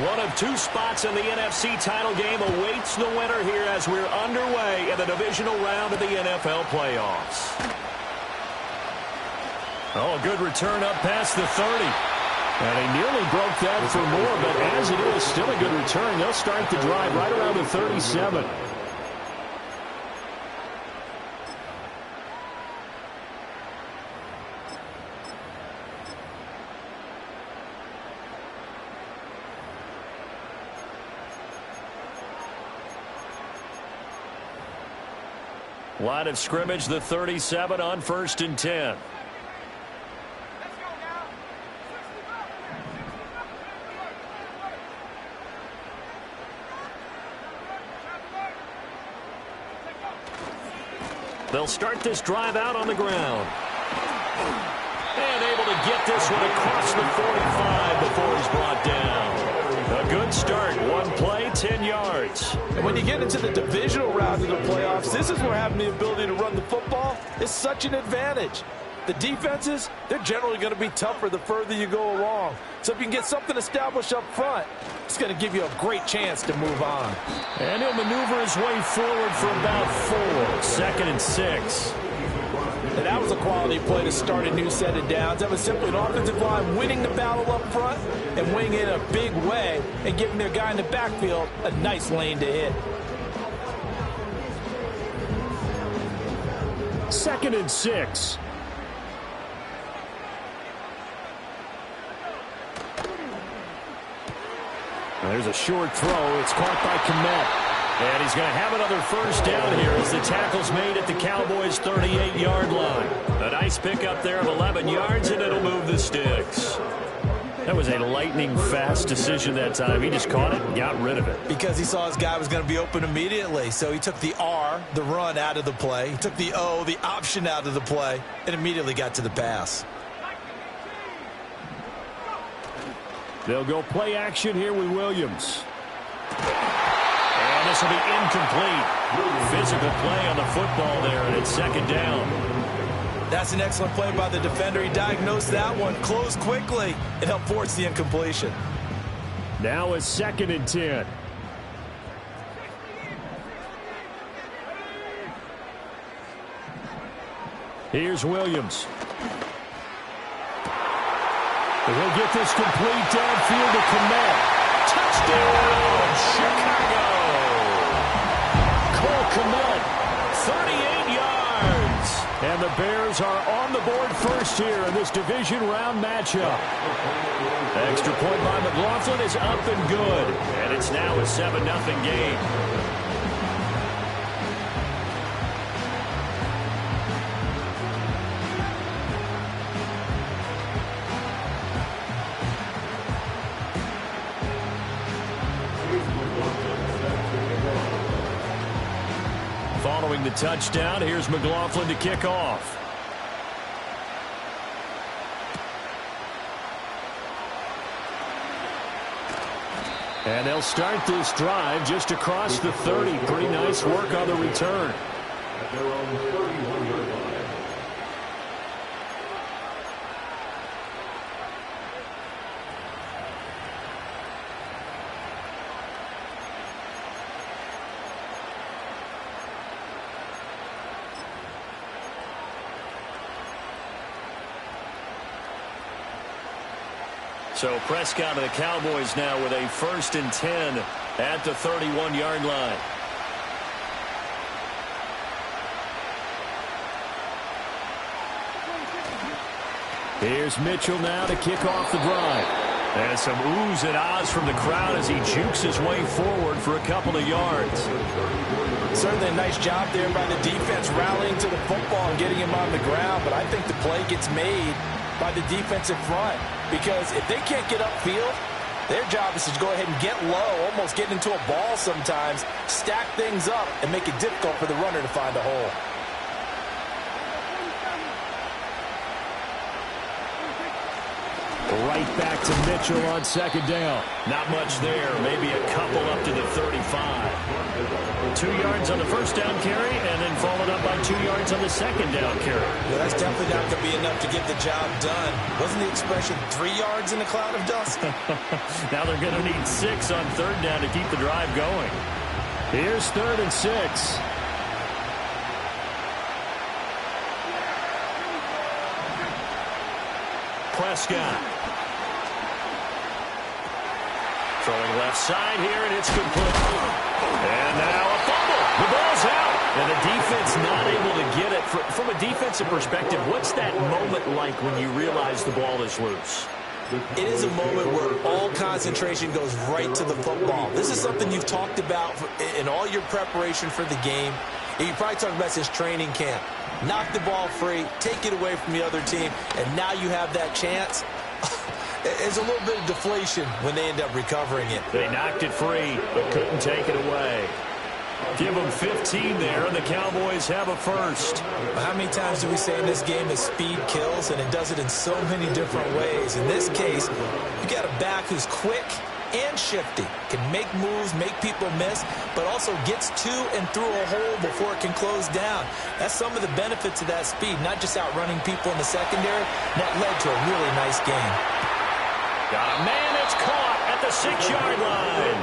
One of two spots in the NFC title game awaits the winner here as we're underway in the divisional round of the NFL playoffs. Oh, a good return up past the 30. And he nearly broke that for more, but as it is, still a good return. They'll start the drive right around the 37. Line of scrimmage, the 37 on 1st and 10. They'll start this drive out on the ground. And able to get this one across the 45 before he's brought down. A good start. One play, 10 yards. And when you get into the divisional round of the playoffs, this is where having the ability to run the football is such an advantage. The defenses, they're generally going to be tougher the further you go along. So if you can get something established up front, it's going to give you a great chance to move on. And he'll maneuver his way forward for about 4. 2nd and 6. And that was a quality play to start a new set of downs. That was simply an offensive line winning the battle up front and winning it in a big way and giving their guy in the backfield a nice lane to hit. 2nd and 6. There's a short throw. It's caught by Kmet. And he's going to have another first down here as the tackle's made at the Cowboys' 38-yard line. A nice pickup there of 11 yards, and it'll move the sticks. That was a lightning-fast decision that time. He just caught it and got rid of it. Because he saw his guy was going to be open immediately. So he took the R, the run, out of the play. He took the O, the option, out of the play, and immediately got to the pass. They'll go play action here with Williams. And this will be incomplete. Physical play on the football there, and it's 2nd down. That's an excellent play by the defender. He diagnosed that one, closed quickly, and helped force the incompletion. Now it's 2nd and 10. Here's Williams. He'll get this complete downfield to Kmet. Touchdown, Chicago! Cole Kmet, 38 yards. And the Bears are on the board first here in this division round matchup. Extra point by McLaughlin is up and good. And it's now a 7-0 game. Following the touchdown, here's McLaughlin to kick off. And they'll start this drive just across the 30. Pretty nice work on the return. So Prescott and the Cowboys now with a 1st and 10 at the 31-yard line. Here's Mitchell now to kick off the drive. And some oohs and ahs from the crowd as he jukes his way forward for a couple of yards. Certainly a nice job there by the defense rallying to the football and getting him on the ground. But I think the play gets made by the defensive front. Because if they can't get upfield, their job is to go ahead and get low, almost get into a ball sometimes, stack things up, and make it difficult for the runner to find a hole. Right back to Mitchell on second down. Not much there. Maybe a couple up to the 35. 2 yards on the first down carry, and then followed up by 2 yards on the second down carry. Well, that's definitely not going to be enough to get the job done. Wasn't the expression 3 yards in a cloud of dust? Now they're going to need 6 on third down to keep the drive going. Here's 3rd and 6. Prescott. Throwing left side here, and it's complete. And now a fumble. The ball's out. And the defense not able to get it. From a defensive perspective, what's that moment like when you realize the ball is loose? It is a moment where all concentration goes right to the football. This is something you've talked about in all your preparation for the game. And you probably talked about since training camp. Knock the ball free, take it away from the other team, and now you have that chance. There's a little bit of deflation when they end up recovering it. They knocked it free, but couldn't take it away. Give them 15 there, and the Cowboys have a first. How many times do we say in this game that speed kills, and it does it in so many different ways? In this case, you got a back who's quick and shifty, can make moves, make people miss, but also gets to and through a hole before it can close down. That's some of the benefits of that speed, not just outrunning people in the secondary. That led to a really nice game. Got a man that's caught at the 6-yard line.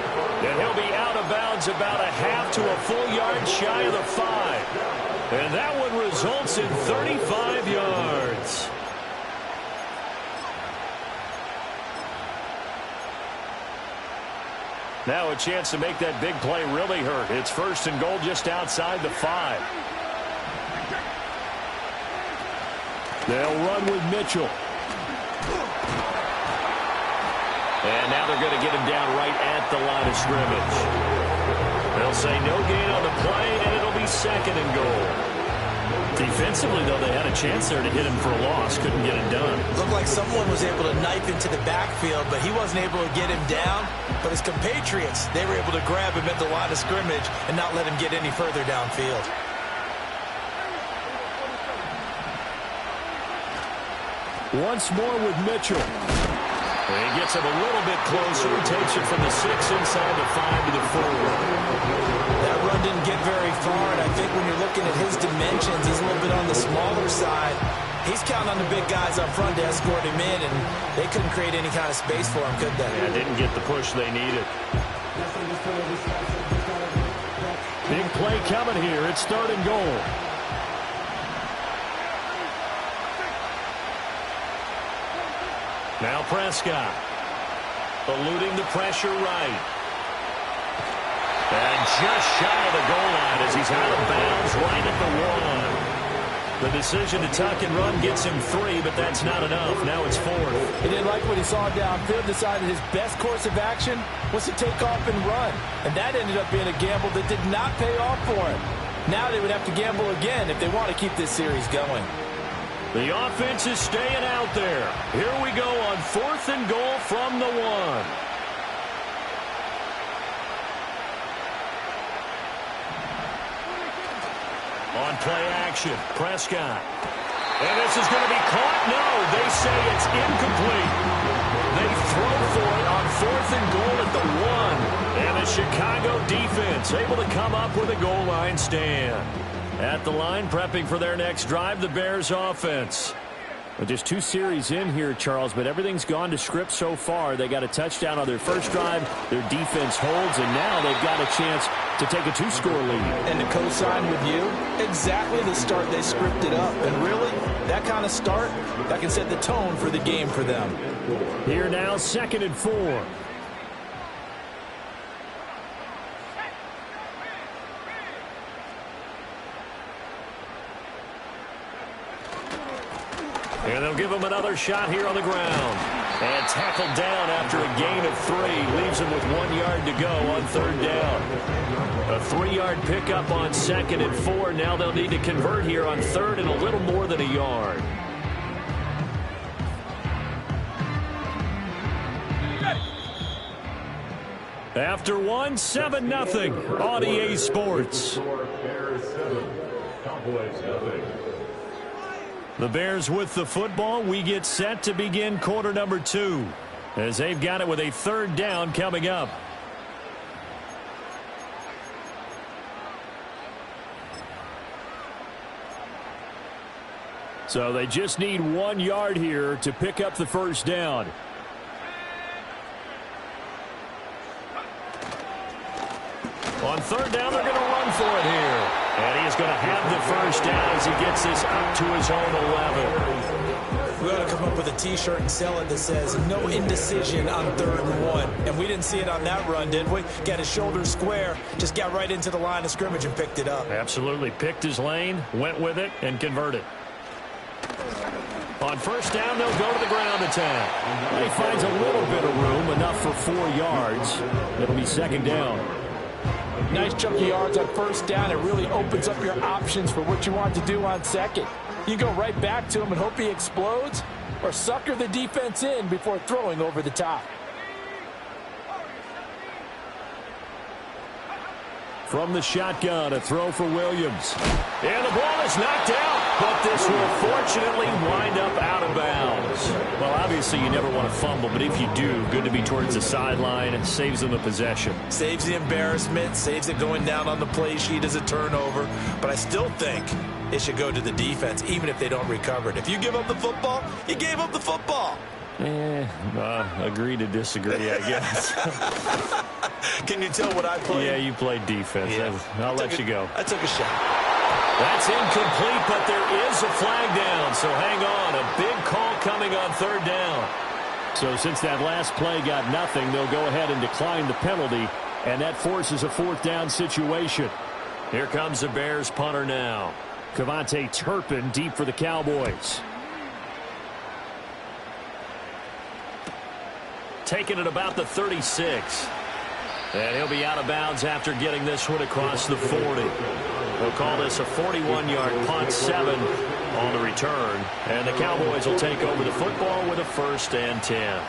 And he'll be out of bounds about a half to a full yard shy of the 5. And that one results in 35 yards. Now a chance to make that big play really hurt. It's 1st and goal just outside the 5. They'll run with Mitchell. And now they're going to get him down right at the line of scrimmage. They'll say no gain on the play, and it'll be 2nd and goal. Defensively, though, they had a chance there to hit him for a loss. Couldn't get it done. Looked like someone was able to knife into the backfield, but he wasn't able to get him down. But his compatriots, they were able to grab him at the line of scrimmage and not let him get any further downfield. Once more with Mitchell. And he gets him a little bit closer. He takes it from the 6 inside the 5 to the 4. That run didn't get very far, and I think when you're looking at his dimensions, he's a little bit on the smaller side. He's counting on the big guys up front to escort him in, and they couldn't create any kind of space for him, could they? Yeah, didn't get the push they needed. Big play coming here. It's 3rd and goal. Now Prescott, eluding the pressure right. And just shy of the goal line as he's out of bounds right at the 1. The decision to tuck and run gets him 3, but that's not enough. Now it's 4th. He didn't like what he saw downfield, decided his best course of action was to take off and run. And that ended up being a gamble that did not pay off for him. Now they would have to gamble again if they want to keep this series going. The offense is staying out there. Here we go on 4th and goal from the 1. On play action, Prescott. And this is going to be caught. No, they say it's incomplete. They throw for it on 4th and goal at the 1. And the Chicago defense able to come up with a goal line stand. At the line, prepping for their next drive, the Bears offense. Well, just 2 series in here, Charles, but everything's gone to script so far. They got a touchdown on their first drive. Their defense holds, and now they've got a chance to take a 2-score lead. And to co-sign with you, exactly the start they scripted up. And really, that kind of start, that can set the tone for the game for them. Here now, 2nd and 4. And they'll give him another shot here on the ground. And tackled down after a gain of 3. Leaves him with 1 yard to go on 3rd down. A 3-yard pickup on 2nd and 4. Now they'll need to convert here on 3rd and a little more than a yard. After 1, 7-0 on EA Sports. The Bears with the football. We get set to begin quarter number 2 as they've got it with a third down coming up. So they just need 1 yard here to pick up the first down. On third down, they're going to run for it here. And he is going to have the first down as he gets this up to his own 11. We ought to come up with a T-shirt and sell it that says, no indecision on 3rd and 1. And we didn't see it on that run, did we? Got his shoulders square, just got right into the line of scrimmage and picked it up. Absolutely. Picked his lane, went with it, and converted. On first down, they'll go to the ground attack. He finds a little bit of room, enough for 4 yards. It'll be second down. Nice chunk of yards on first down. It really opens up your options for what you want to do on second. You go right back to him and hope he explodes, or sucker the defense in before throwing over the top. From the shotgun, a throw for Williams. And the ball is knocked out, but this will fortunately wind up out of bounds. Well, obviously you never want to fumble, but if you do, good to be towards the sideline. It saves them the possession. Saves the embarrassment, saves it going down on the play sheet as a turnover. But I still think it should go to the defense, even if they don't recover it. If you give up the football, you gave up the football. Agree to disagree, I guess. Can you tell what I played? Yeah, you played defense. Yeah. I'll let you go. I took a shot. That's incomplete, but there is a flag down, so hang on. A big call coming on third down. So since that last play got nothing, they'll go ahead and decline the penalty, and that forces a 4th down situation. Here comes the Bears punter now. Kevontae Turpin deep for the Cowboys. Taking it about the 36. And he'll be out of bounds after getting this one across the 40. They'll call this a 41-yard punt, 7 on the return. And the Cowboys will take over the football with a 1st and 10.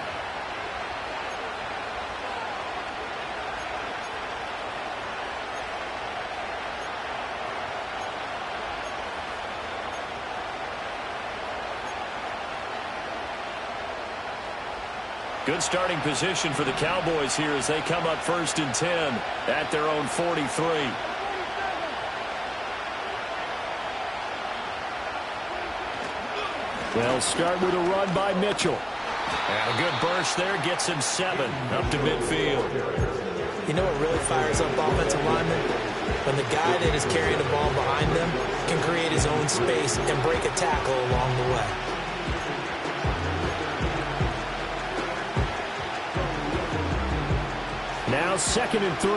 Good starting position for the Cowboys here as they come up 1st and 10 at their own 43. They'll start with a run by Mitchell. And a good burst there gets him 7 up to midfield. You know what really fires up offensive linemen? When the guy that is carrying the ball behind them can create his own space and break a tackle along the way. Now 2nd and 3.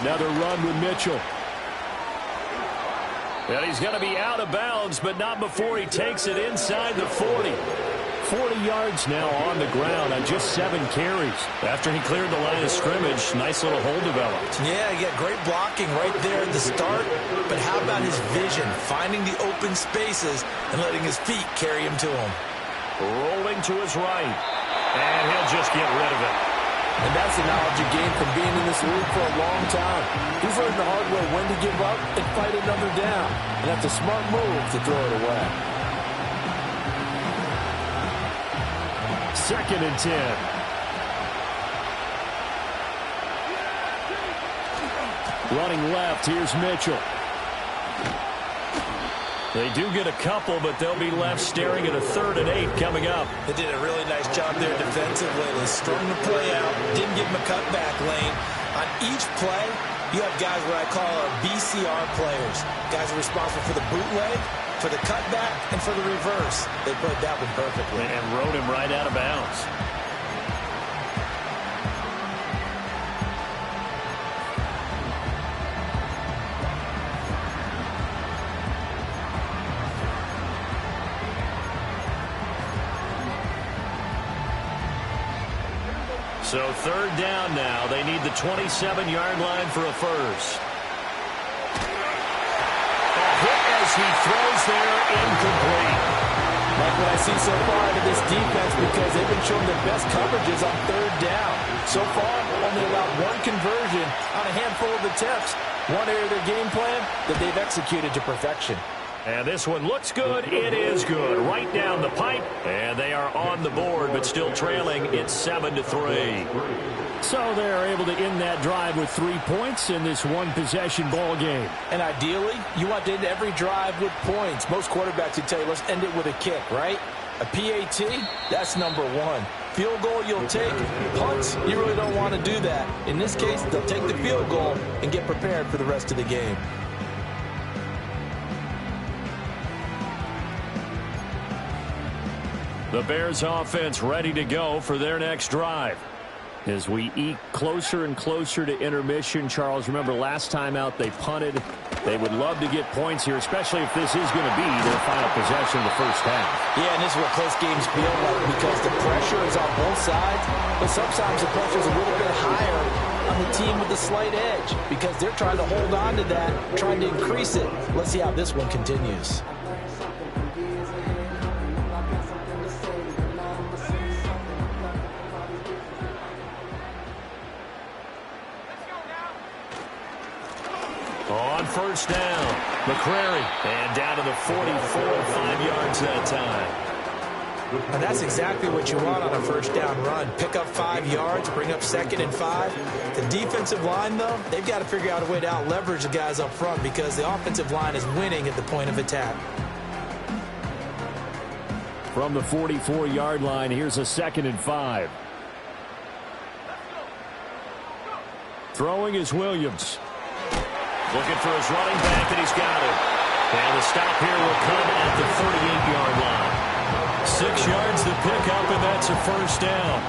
Another run with Mitchell. And he's going to be out of bounds, but not before he takes it inside the 40. 40 yards now on the ground on just 7 carries. After he cleared the line of scrimmage, nice little hole developed. Yeah, he got great blocking right there at the start. But how about his vision, finding the open spaces and letting his feet carry him to him? Rolling to his right. And he'll just get rid of it. And that's the knowledge you gain from being in this league for a long time. He's learned the hard way when to give up and fight another down. And that's a smart move to throw it away. 2nd and 10. Running left, here's Mitchell. They do get a couple, but they'll be left staring at a 3rd and 8 coming up. They did a really nice job there defensively. They strung the play out, didn't give him a cutback lane. On each play, you have guys what I call our BCR players. Guys are responsible for the bootleg, for the cutback, and for the reverse. They played that one perfectly. And rode him right out of bounds. So 3rd down now. They need the 27-yard line for a first. A hit as he throws there, incomplete. Like what I see so far out of this defense, because they've been showing the best coverages on third down. So far, only allowed one conversion on a handful of attempts. One area of their game plan that they've executed to perfection. And this one looks good. It is good. Right down the pipe. And they are on the board, but still trailing. It's 7-3. So they're able to end that drive with 3 points in this one-possession ball game. And ideally, you want to end every drive with points. Most quarterbacks would tell you, let's end it with a kick, right? A PAT, that's number one. Field goal, you'll take. Punts, you really don't want to do that. In this case, they'll take the field goal and get prepared for the rest of the game. The Bears offense ready to go for their next drive. As we eke closer and closer to intermission, Charles, remember last time out they punted. They would love to get points here, especially if this is going to be their final possession of the first half. Yeah, and this is what close games feel like, because the pressure is on both sides, but sometimes the pressure is a little bit higher on the team with the slight edge, because they're trying to hold on to that, trying to increase it. Let's see how this one continues. On first down, McCrary, and down to the 44, 5 yards that time. And that's exactly what you want on a first down run. Pick up 5 yards, bring up 2nd and 5. The defensive line, though, they've got to figure out a way to out-leverage the guys up front, because the offensive line is winning at the point of attack. From the 44-yard line, here's a 2nd and 5. Throwing is Williams. Looking for his running back, and he's got it. And the stop here will come at the 38-yard line. 6 yards to pick up, and that's a first down.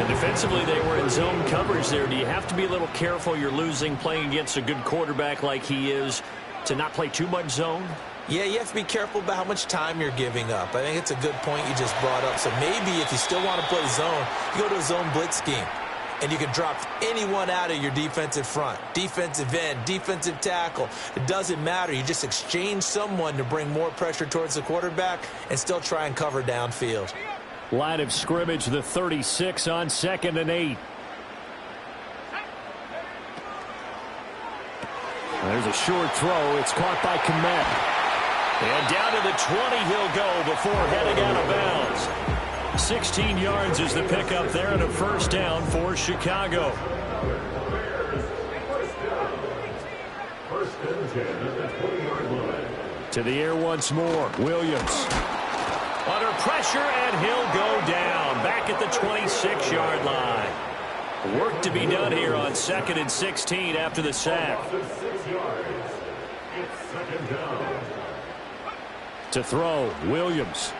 And defensively, they were in zone coverage there. Do you have to be a little careful? You're losing playing against a good quarterback like he is to not play too much zone? Yeah, you have to be careful about how much time you're giving up. I think it's a good point you just brought up. So maybe if you still want to play zone, you go to a zone blitz scheme. And you can drop anyone out of your defensive front. Defensive end, defensive tackle. It doesn't matter. You just exchange someone to bring more pressure towards the quarterback and still try and cover downfield. Line of scrimmage, the 36 on 2nd and 8. There's a short throw. It's caught by Kmet. And down to the 20 he'll go before heading out of bounds. 16 yards is the pickup there, and a first down for Chicago. To the air once more. Williams. Under pressure, and he'll go down. Back at the 26-yard line. Work to be done here on 2nd and 16 after the sack. To throw, Williams.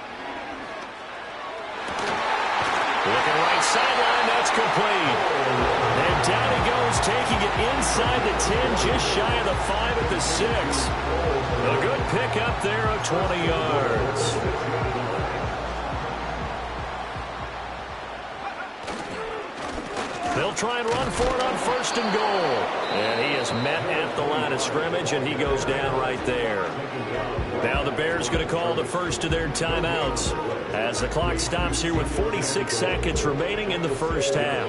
Looking right sideline, that's complete. And down he goes, taking it inside the 10, just shy of the 5 at the 6. A good pickup there of 20 yards. They'll try and run for it on 1st and goal. And he is met at the line of scrimmage, and he goes down right there. Now the Bears going to call the first of their timeouts as the clock stops here with 46 seconds remaining in the first half.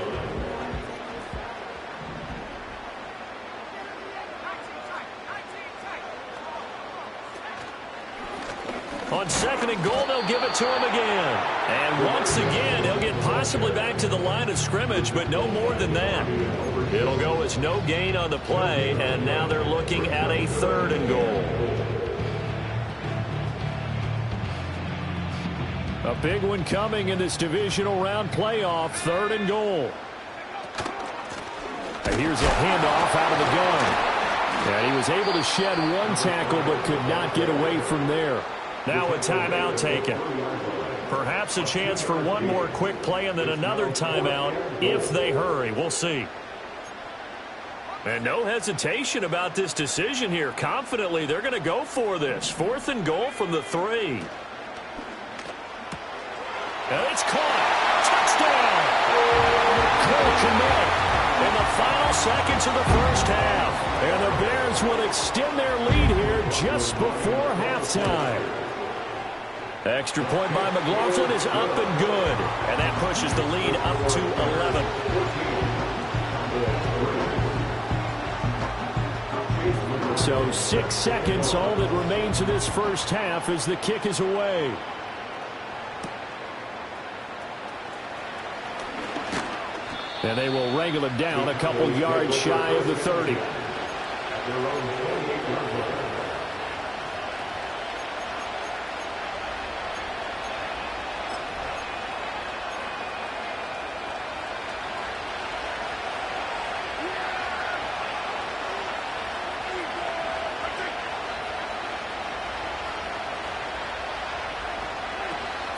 On 2nd and goal, they'll give it to him again. And once again, he'll get possibly back to the line of scrimmage, but no more than that. It'll go as no gain on the play, and now they're looking at a 3rd and goal. A big one coming in this divisional round playoff, 3rd and goal. Here's a handoff out of the gun. And he was able to shed one tackle but could not get away from there. Now a timeout taken. Perhaps a chance for one more quick play and then another timeout if they hurry. We'll see. And no hesitation about this decision here. Confidently, they're going to go for this. 4th and goal from the 3. And it's caught. Touchdown. Cole Kmet in the final seconds of the first half. And the Bears will extend their lead here just before halftime. Extra point by McLaughlin is up and good. And that pushes the lead up to 11. So 6 seconds, all that remains of this first half as the kick is away. And they will wrangle it down a couple yards shy of the 30.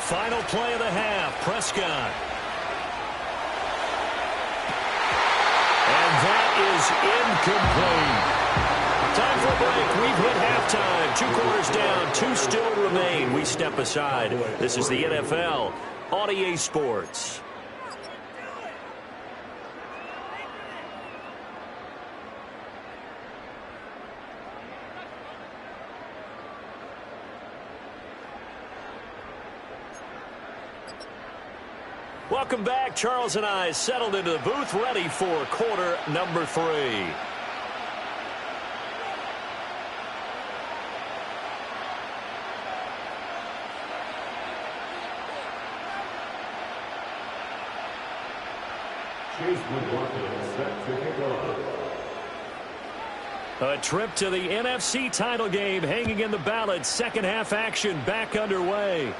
Final play of the half, Prescott. And that is incomplete. Time for a break. We've hit halftime. 2 quarters down, 2 still remain. We step aside. This is the NFL on EA Sports. Welcome back. Charles and I settled into the booth, ready for quarter number 3. A trip to the NFC title game hanging in the balance. Second half action back underway.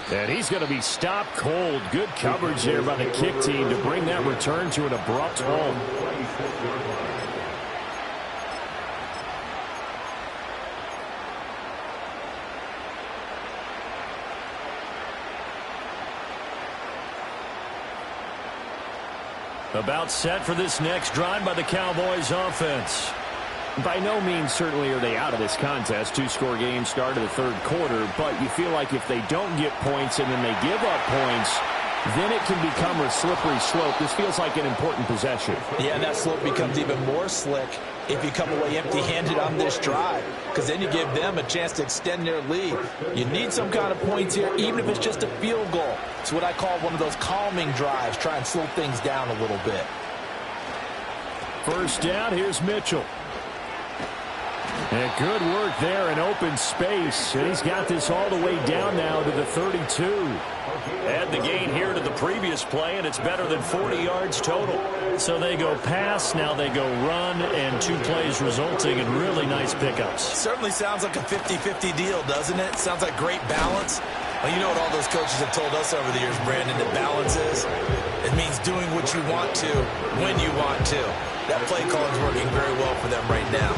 And he's going to be stopped cold. Good coverage there by the kick team to bring that return to an abrupt halt. About set for this next drive by the Cowboys offense. By no means certainly are they out of this contest. 2-score game start of the third quarter, but you feel like if they don't get points and then they give up points, then it can become a slippery slope. This feels like an important possession. Yeah, and that slope becomes even more slick if you come away empty-handed on this drive, because then you give them a chance to extend their lead. You need some kind of points here, even if it's just a field goal. It's what I call one of those calming drives. Try and slow things down a little bit. First down, here's Mitchell. And good work there in open space. And he's got this all the way down now to the 32. Add the gain here to the previous play, and it's better than 40 yards total. So they go pass, now they go run, and 2 plays resulting in really nice pickups. Certainly sounds like a 50-50 deal, doesn't it? Sounds like great balance. Well, you know what all those coaches have told us over the years, Brandon, that balance is? It means doing what you want to when you want to. That play calling is working very well for them right now.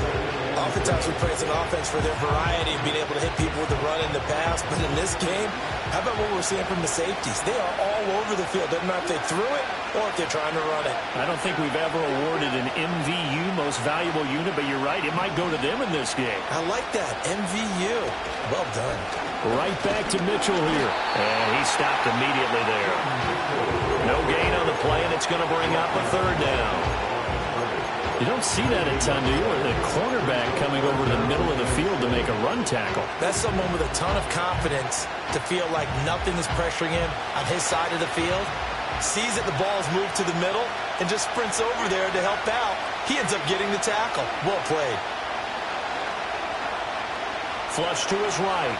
Oftentimes we praise an offense for their variety of being able to hit people with the run and the pass, but in this game, how about what we're seeing from the safeties? They are all over the field. Doesn't matter if they threw it or if they're trying to run it. I don't think we've ever awarded an MVU, most valuable unit, but you're right, it might go to them in this game. I like that, MVU. Well done. Right back to Mitchell here. And he stopped immediately there. No gain on the play, and it's going to bring up a third down. You don't see that a ton, do you? Or the cornerback coming over to the middle of the field to make a run tackle. That's someone with a ton of confidence to feel like nothing is pressuring him on his side of the field. Sees that the ball's moved to the middle and just sprints over there to help out. He ends up getting the tackle. Well played. Flush to his right.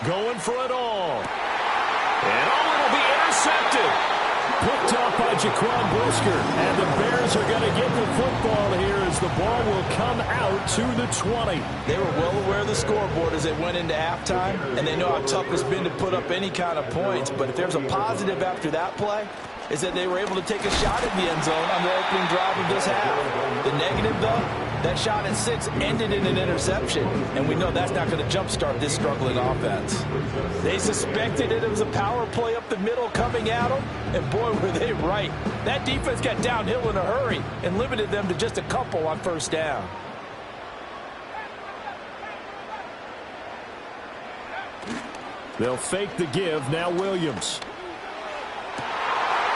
Going for it all. And it'll be intercepted. Picked off by Jaquan Brisker. And the Bears are going to get the football here as the ball will come out to the 20. They were well aware of the scoreboard as they went into halftime, and they know how tough it's been to put up any kind of points. But if there's a positive after that play, is that they were able to take a shot at the end zone on the opening drive of this half. The negative, though, that shot at 6 ended in an interception, and we know that's not going to jumpstart this struggling offense. They suspected it was a power play up the middle coming at them, and boy, were they right. That defense got downhill in a hurry and limited them to just a couple on first down. They'll fake the give. Now Williams.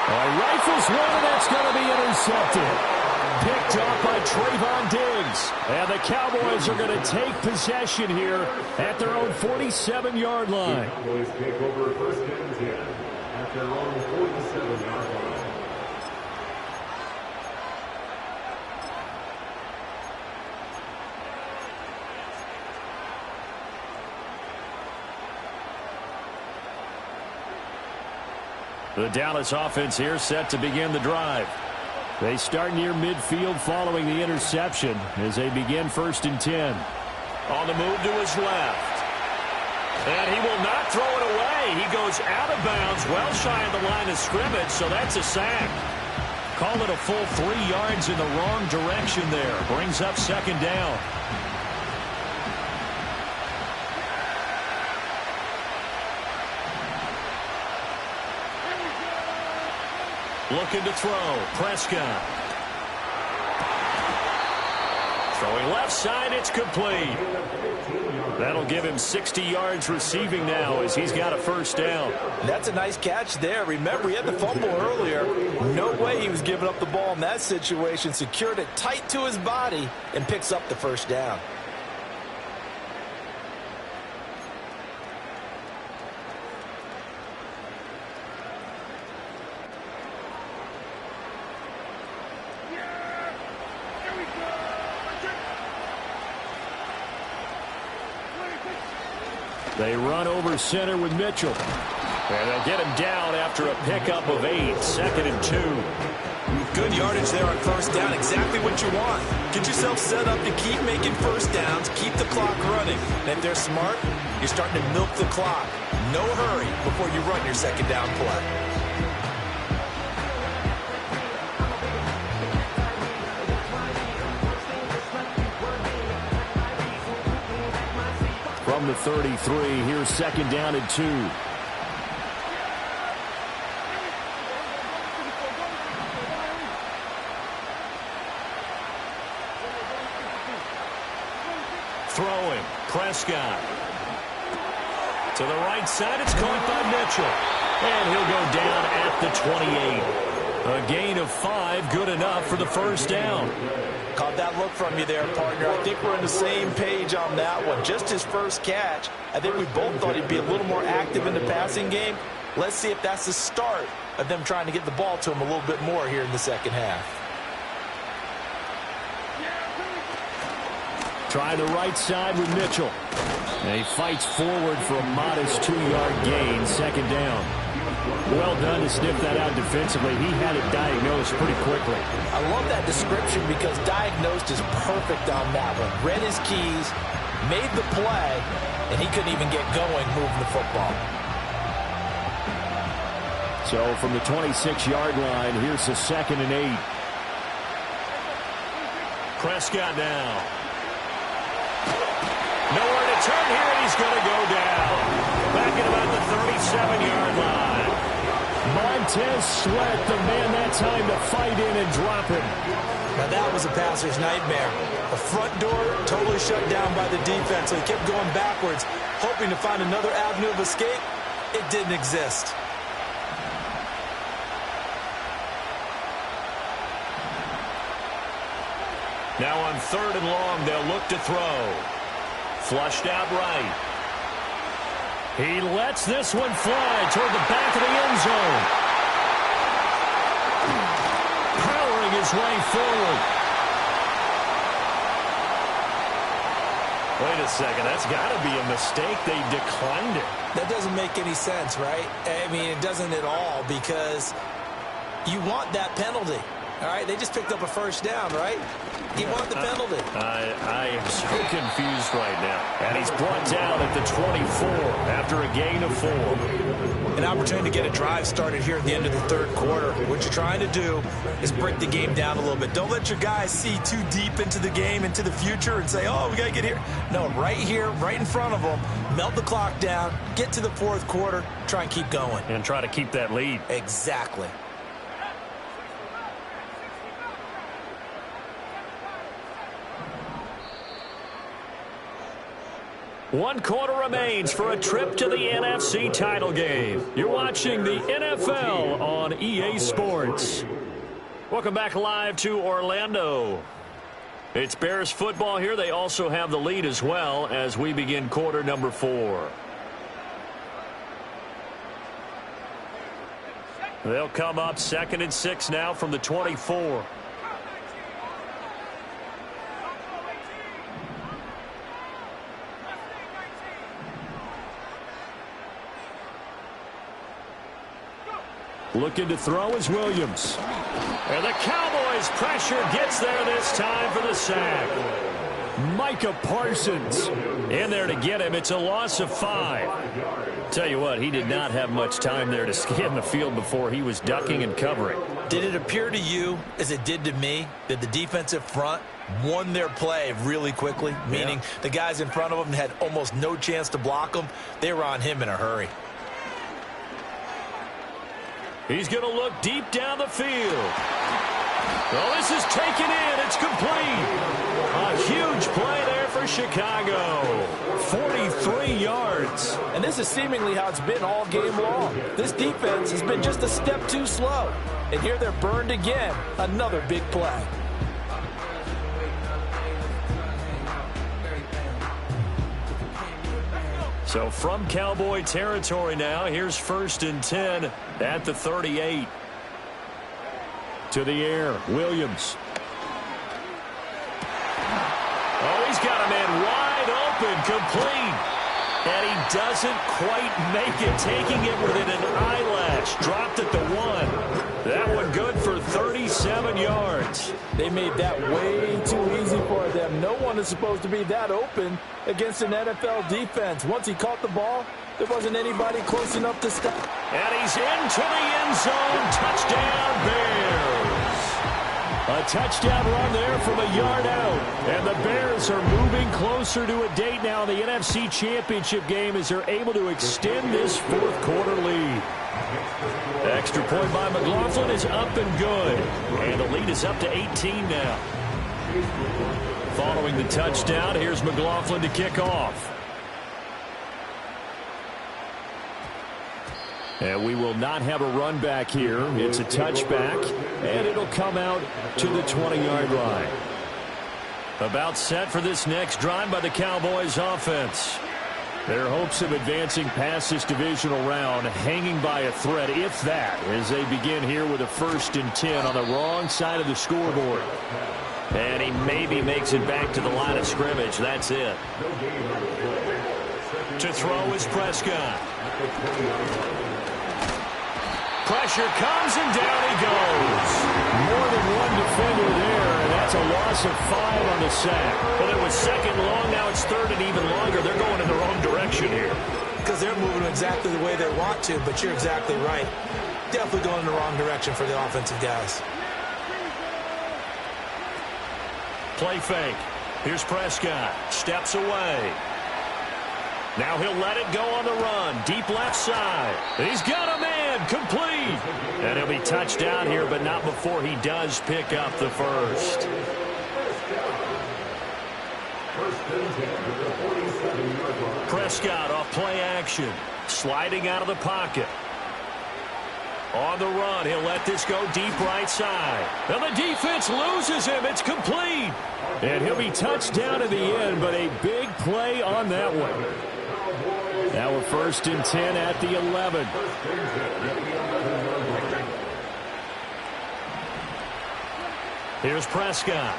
Rifles one, and that's going to be intercepted. picked off by Trayvon Diggs. And the Cowboys are going to take possession here at their own 47-yard line. Cowboys take over first and 10 at their own 47-yard line. The Dallas offense here set to begin the drive. They start near midfield following the interception as they begin 1st and 10. On the move to his left. And he will not throw it away. He goes out of bounds, well shy of the line of scrimmage, so that's a sack. Call it a full 3 yards in the wrong direction there. Brings up 2nd down. Looking to throw. Prescott. Throwing left side. It's complete. That'll give him 60 yards receiving now as he's got a 1st down. That's a nice catch there. Remember, he had the fumble earlier. No way he was giving up the ball in that situation. Secured it tight to his body and picks up the 1st down. They run over center with Mitchell. And they'll get him down after a pickup of 8. 2nd and 2. Good yardage there on 1st down. Exactly what you want. Get yourself set up to keep making 1st downs. Keep the clock running. And if they're smart, you're starting to milk the clock. No hurry before you run your 2nd down play. From the 33, here's 2nd down and 2. Throwing. Prescott. To the right side, it's caught by Mitchell. And he'll go down at the 28. A gain of 5, good enough for the 1st down. Caught that look from you there, partner. I think we're on the same page on that one. Just his 1st catch. I think we both thought he'd be a little more active in the passing game. Let's see if that's the start of them trying to get the ball to him a little bit more here in the 2nd half. Try the right side with Mitchell. And he fights forward for a modest 2-yard gain. 2nd down. Well done to sniff that out defensively. He had it diagnosed pretty quickly. I love that description because diagnosed is perfect on that one. Read his keys, made the play, and he couldn't even get going moving the football. So from the 26-yard line, here's the 2nd and 8. Prescott now. Nowhere to turn here, and he's going to go down. Back at about the 37-yard line. Montez Sweat, the man that time to fight in and drop him. Now that was a passer's nightmare. The front door totally shut down by the defense, so he kept going backwards, hoping to find another avenue of escape. It didn't exist. Now on 3rd and long, they'll look to throw. Flushed out right. He lets this one fly toward the back of the end zone. Powering his way forward. Wait a second. That's got to be a mistake. They declined it. That doesn't make any sense, right? I mean, it doesn't at all because you want that penalty. All right, they just picked up a 1st down, right? You want the penalty. I am so confused right now. And he's brought down at the 24 after a gain of 4. An opportunity to get a drive started here at the end of the 3rd quarter. What you're trying to do is break the game down a little bit. Don't let your guys see too deep into the game, into the future, and say, oh, we got to get here. No, right here, right in front of them, melt the clock down, get to the 4th quarter, try and keep going. And try to keep that lead. Exactly. One quarter remains for a trip to the NFC title game. You're watching the NFL on EA Sports. Welcome back live to Orlando. It's Bears football here. They also have the lead as well as we begin quarter number 4. They'll come up 2nd and 6 now from the 24. Looking to throw is Williams. And the Cowboys pressure gets there this time for the sack. Micah Parsons in there to get him. It's a loss of 5. Tell you what, he did not have much time there to scan the field before he was ducking and covering. Did it appear to you, as it did to me, that the defensive front won their play really quickly? Meaning the guys in front of them had almost no chance to block them. They were on him in a hurry. He's going to look deep down the field. Oh, this is taken in. It's complete. A huge play there for Chicago. 43 yards. And this is seemingly how it's been all game long. This defense has been just a step too slow. And here they're burned again. Another big play. So from Cowboy territory now, here's 1st and 10 at the 38. To the air, Williams. Oh, he's got a man wide open, complete. And he doesn't quite make it, taking it within an eyelash. Dropped at the 1. That one good for 37 yards. They made that way too easy for them. No one is supposed to be that open against an NFL defense. Once he caught the ball, there wasn't anybody close enough to stop. And he's into the end zone. Touchdown, Bears. A touchdown run there from a yard out. And the Bears are moving closer to a date now in the NFC Championship game as they're able to extend this 4th quarter lead. Extra point by McLaughlin is up and good. And the lead is up to 18 now. Following the touchdown, here's McLaughlin to kick off. And we will not have a run back here. It's a touchback, and it'll come out to the 20-yard line. About set for this next drive by the Cowboys offense. Their hopes of advancing past this divisional round hanging by a thread, if that, as they begin here with a 1st and 10 on the wrong side of the scoreboard. And he maybe makes it back to the line of scrimmage. That's it. To throw is Prescott. Pressure comes, and down he goes. More than one defender there, and that's a loss of 5 on the sack. Well, it was 2nd long, now it's 3rd and even longer. They're going in the wrong direction here. Because they're moving exactly the way they want to, but you're exactly right. Definitely going in the wrong direction for the offensive guys. Play fake. Here's Prescott. Steps away. Now he'll let it go on the run. Deep left side. He's got a man. Complete. And he'll be touched down here, but not before he does pick up the 1st. Prescott off play action. Sliding out of the pocket. On the run, he'll let this go deep right side. And the defense loses him. It's complete. And he'll be touched down at the end, but a big play on that one. Now we're 1st and 10 at the 11. Here's Prescott.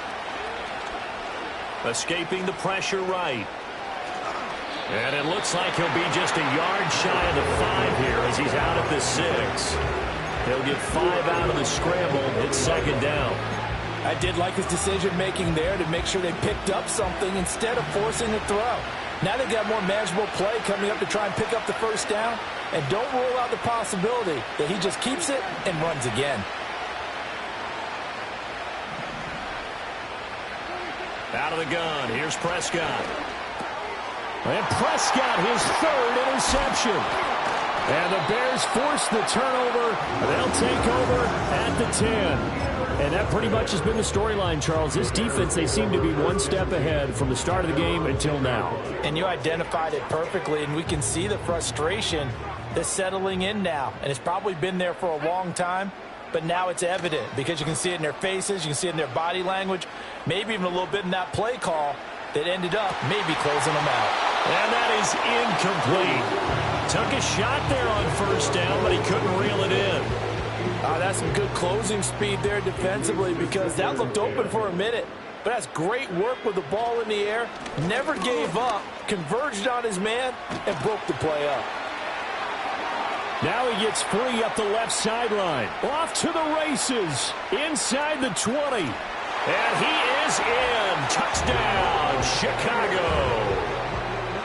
Escaping the pressure right. And it looks like he'll be just a yard shy of the 5 here as he's out at the 6. He'll get 5 out of the scramble. It's 2nd down. I did like his decision-making there to make sure they picked up something instead of forcing a throw. Now they've got more manageable play coming up to try and pick up the 1st down. And don't rule out the possibility that he just keeps it and runs again. Out of the gun, here's Prescott. And Prescott, his 3rd interception. And the Bears force the turnover. They'll take over at the 10. And that pretty much has been the storyline, Charles. This defense, they seem to be one step ahead from the start of the game until now. And you identified it perfectly, and we can see the frustration that's settling in now. And it's probably been there for a long time. but now it's evident because you can see it in their faces, you can see it in their body language, maybe even a little bit in that play call that ended up maybe closing them out. And that is incomplete. Took a shot there on first down, but he couldn't reel it in. That's some good closing speed there defensively because that looked open for a minute. But that's great work with the ball in the air. Never gave up, converged on his man, and broke the play up. Now he gets free up the left sideline. Off to the races. Inside the 20. And he is in. Touchdown, Chicago.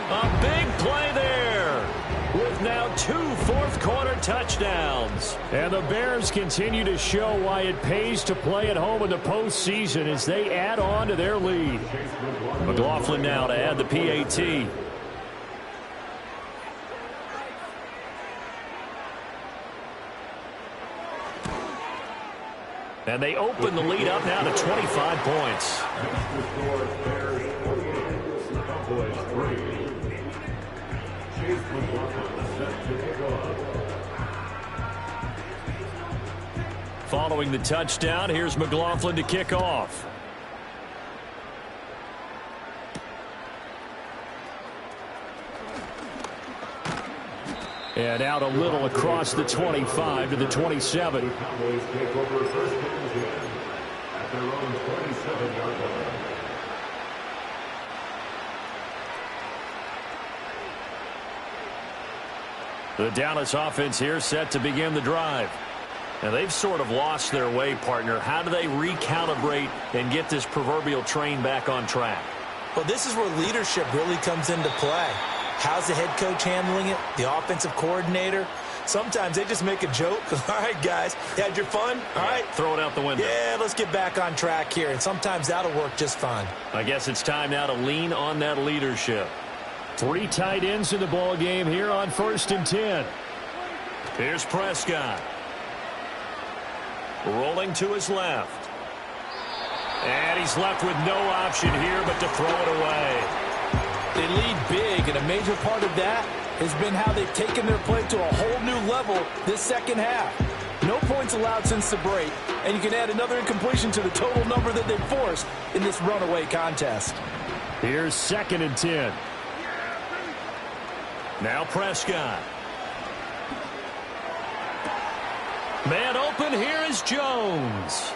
A big play there with now 2 fourth-quarter touchdowns. And the Bears continue to show why it pays to play at home in the postseason as they add on to their lead. McLaughlin now to add the PAT. And they open the lead up now to 25 points. Following the touchdown, here's McLaughlin to kick off. And out a little across the 25 to the 27. Cowboys take over first and 10 at their own 27-yard line. The Dallas offense here set to begin the drive. And they've sort of lost their way, partner. How do they recalibrate and get this proverbial train back on track? Well, this is where leadership really comes into play. How's the head coach handling it? The offensive coordinator? Sometimes they just make a joke. All right, guys, you had your fun? All right. Throw it out the window. Yeah, let's get back on track here. And sometimes that'll work just fine. I guess it's time now to lean on that leadership. 3 tight ends in the ball game here on 1st and 10. Here's Prescott. Rolling to his left. And he's left with no option here but to throw it away. They lead big, and a major part of that has been how they've taken their play to a whole new level this second half. No points allowed since the break, and you can add another incompletion to the total number that they've forced in this runaway contest. Here's 2nd and 10. Now Prescott. Man open, here is Jones.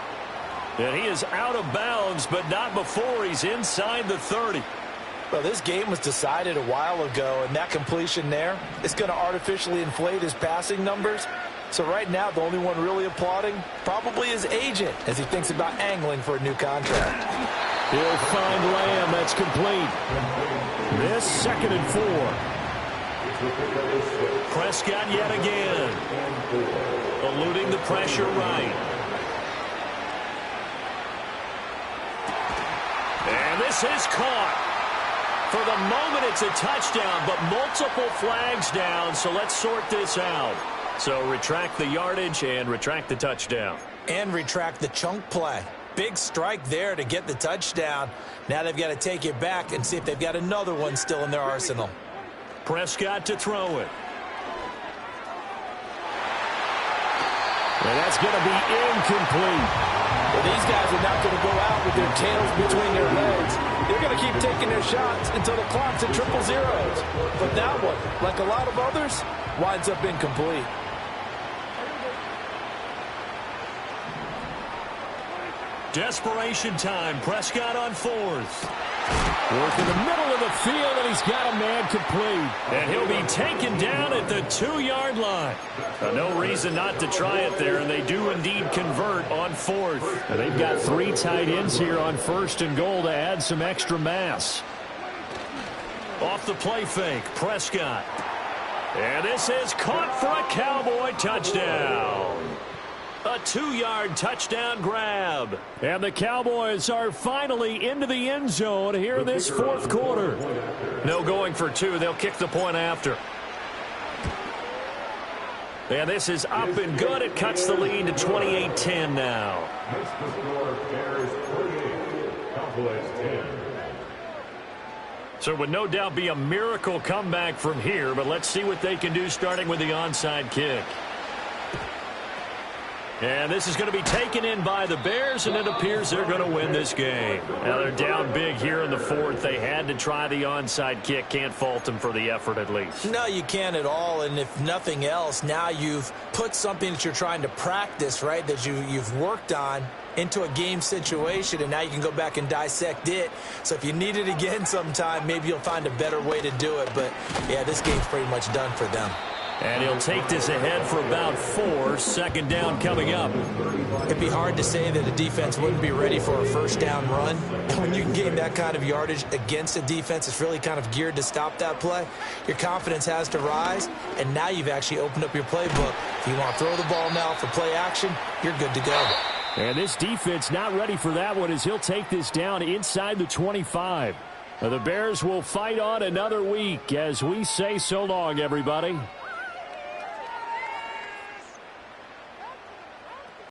And he is out of bounds, but not before he's inside the 30. Well, this game was decided a while ago, and that completion there is going to artificially inflate his passing numbers. So right now, the only one really applauding probably his agent as he thinks about angling for a new contract. He'll find Lamb. That's complete. This 2nd and 4. Prescott yet again. Eluding the pressure right. And this is caught. For the moment, it's a touchdown, but multiple flags down, so let's sort this out. So retract the yardage and retract the touchdown. And retract the chunk play. Big strike there to get the touchdown. Now they've got to take it back and see if they've got another one still in their arsenal. Prescott to throw it. And that's going to be incomplete. Well, these guys are not going to go out with their tails between their legs. They're going to keep taking their shots until the clock's at 000. But that one, like a lot of others, winds up incomplete. Desperation time. Prescott on 4th. Work in the middle of the field, and he's got a man complete. And he'll be taken down at the 2-yard line. No reason not to try it there, and they do indeed convert on 4th. And they've got 3 tight ends here on 1st and goal to add some extra mass. Off the play fake, Prescott. And this is caught for a Cowboy touchdown. A 2-yard touchdown grab. And the Cowboys are finally into the end zone here in this 4th quarter. No going for 2. They'll kick the point after. And this is up and good. It cuts the lead to 28-10 now. Makes the score Bears 48, Cowboys 10. So it would no doubt be a miracle comeback from here, but let's see what they can do starting with the onside kick. And this is going to be taken in by the Bears, and it appears they're going to win this game. Now they're down big here in the fourth. They had to try the onside kick. Can't fault them for the effort at least. No, you can't at all. And if nothing else, now you've put something that you're trying to practice, right, that you've worked on into a game situation, and now you can go back and dissect it. So if you need it again sometime, maybe you'll find a better way to do it. But, yeah, this game's pretty much done for them. And he'll take this ahead for about 4. Second down coming up. It'd be hard to say that a defense wouldn't be ready for a first down run. And when you can gain that kind of yardage against a defense that's really kind of geared to stop that play, your confidence has to rise, and now you've actually opened up your playbook. If you want to throw the ball now for play action, you're good to go. And this defense not ready for that one as he'll take this down inside the 25. The Bears will fight on another week as we say so long, everybody.